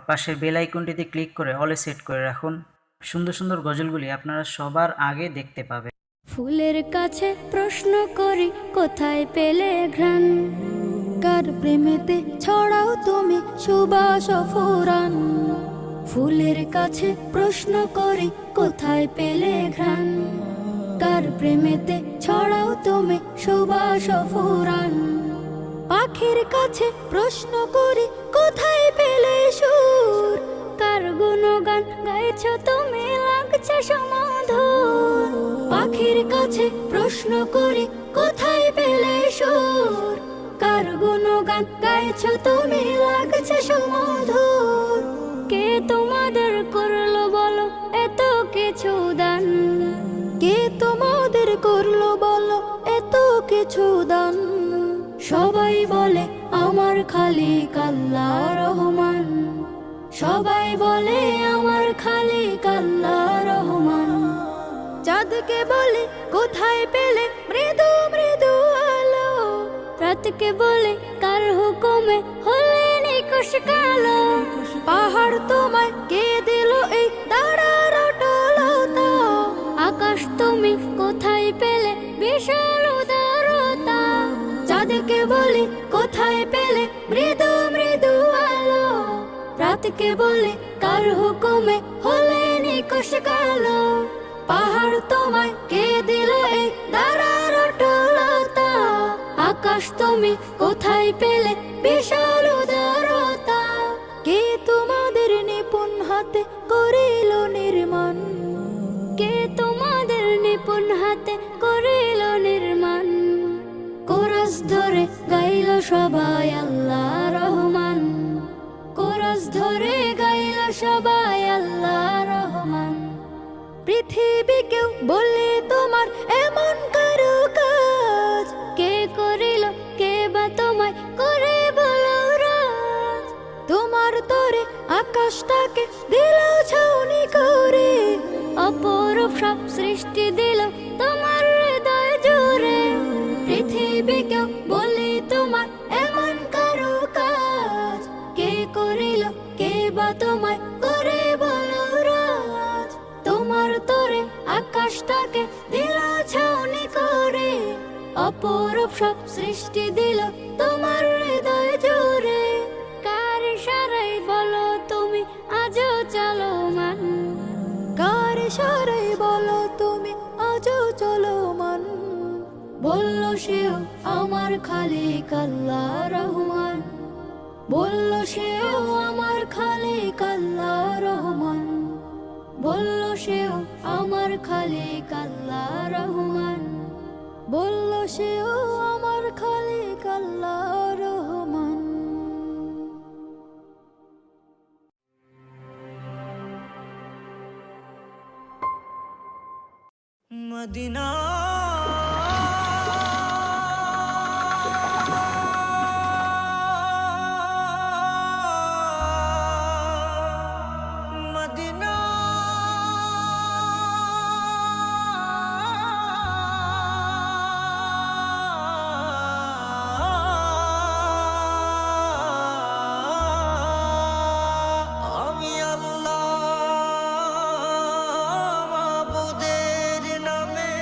পাশের bell আইকনটিতে click করে অলে সেট করে রাখুন। সুন্দর সুন্দর গজলগুলি আপনারা সবার আগে দেখতে পাবেন। ফুলের কাছে প্রশ্ন করি কোথায় পেলে ঘ্রাণ, কার প্রেমেতে ছড়াও তুমি সুবাস ফুরান। ফুলের কাছে প্রশ্ন করি কোথায় পেলে ঘ্রাণ, কার প্রেমেতে ছড়াও তুমি সুবাস ফুরান। পাখির কাছে প্রশ্ন করি কোথায় পেলে সুর, কার গুণগান গাইছ তুমি লাগছে সমাধুর। পাখির কাছে প্রশ্ন করি কোথায় পেলে সুর, কার গুণগান গাইছ তুমি লাগছে সমাধুর। কে তোমাদের করলো বলো এত কিছু দান, কে তোমাদের করলো বলো এত কিছু দান। সবাই বলে আমার খালিক আল্লাহ রহমান, সবাই বলে আমার খালিক আল্লাহ রহমান। চাঁদকে বলে কোথায় পেলে মৃদু মৃদু আলো, রাতকে বলে কার হুকুমে হলে নিকুশ কালো। পাহাড় তোমায় কে দিল এই দাঁড়ার অটলতা, আকাশ তুমি কোথায় পেলে বিশাল উদারতা। চাঁদকে বলে কোথায় পেলে মৃদু মৃদু আলো, রাতকে বলে কার হুকুমে হলে নিকুশ কালো। পাহাড় তোমায় কে দিল এই দাঁড়ার অটলতা, আকাশ তুমি কোথায় পেলে বিশাল উদারতা। কে তোমাদের নিপুণ হাতে করিল নির্মাণ, কে তোমাদের নিপুণ হাতে করিল নির্মাণ। কোরাস ধরে গাইল সবাই আল্লাহ রহমান, কোরাস ধরে গাইল সবাই আল্লাহ রহমান। পৃথিবীকেও বলে তোমার এমন কারো কাজ, কে করিল কে বা তোমায় করে বলো রাজ। তোমার তরে আকাশটাকে দিল ছাউনি করে, অপরূপ সব সৃষ্টি দিল তোমার হৃদয় জুড়ে। পৃথিবীকেও বলে তোমার এমন কারো কাজ, কে করিল কে বা তোমায় করে বলো রাজ। তোমার তরে আকাশটাকে দিল ছাউনি করে, অপরূপ সব সৃষ্টি দিল তোমার হৃদয় জুড়ে। কার ইশারায় বলো তুমি আজও চলমান, কার ইশারায় বলো তুমি আজও চলমান। বলল সেও আমার খালিক আল্লাহ রহমান, বলল সেও আমার খালিক আল্লাহ রহমান। বলল সেও আমার খালিক আল্লাহ রহমান, বলল সেও আমার খালিক আল্লাহ রহমান। মদিনা মদিনা আমি আল্লাহ মাবুদের নামে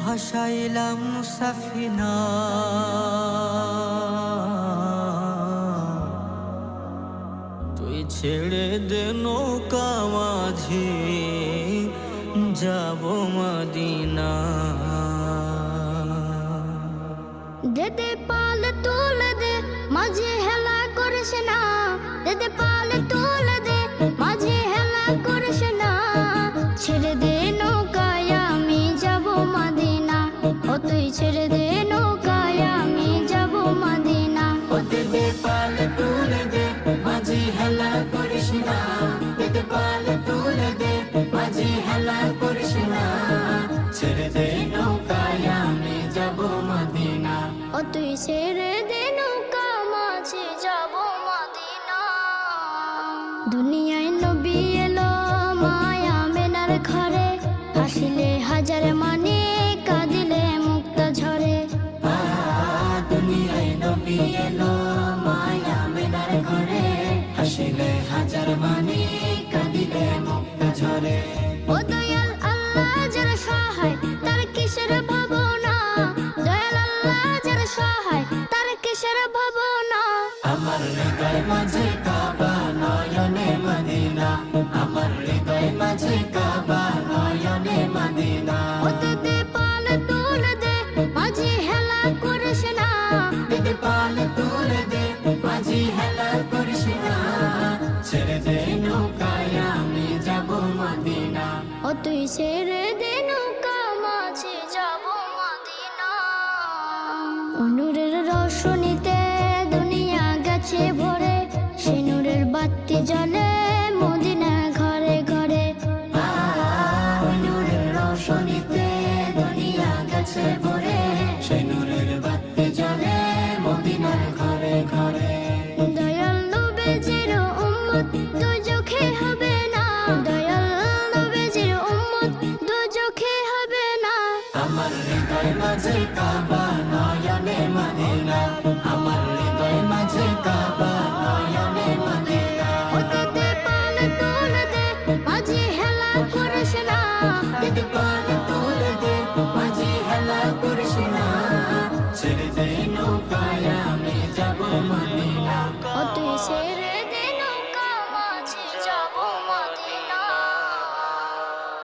ভাসাইলাম সাফিনা। তুই ছেড়ে দে নৌকা মাঝি যাব মদিনা। দেদে পাল তুলে দে মাঝে হেলা করিস না, দেদে পাল তুলে দে মাঝে হেলা করিস না। ছেড়ে দে নৌকায় আমি যাব মদিনা, ও তুই ছেড়ে দে নৌকায় আমি যাব মদিনা। ও দেদে পাল তুলে দে মাঝি হেলা করিস না, দেদে পাল তুলে দে মাঝি হেলা করিস না। ছেড়ে দে নৌকায় আমি যাব মদিনা, ও তুই ছেড়ে দে নৌকা মাঝে যাব মদিনা। দুনিয়ায় নবী এলো মায়া মেনার ঘরে, হাসিলে হাজার মানে কাঁদিলে মুক্তা ঝরে। দুনিয়ায় নবী এলো মায়া মেনার ঘরে, হাজার মানে কাঁদিলে মুক্তা ঝরে। ও দয়াল আল্লাহ যার সহায় তার কিসের ভাবনা, দয়াল আল্লাহ যার সহায় তার কিসের ভাবনা। আমার হৃদয় মাঝে কাবা নয়নে মদিনা, আমার হৃদয় মাঝে কাবা নয়নে মদিনা। ও দে পাল তুলে দে মাঝে হেলা করিস না, দে পাল তুলে দে মাঝি হেলা করিস না, ছেড়ে দে নৌকায় আমি যাব মদিনা। ও তুই ছেড়ে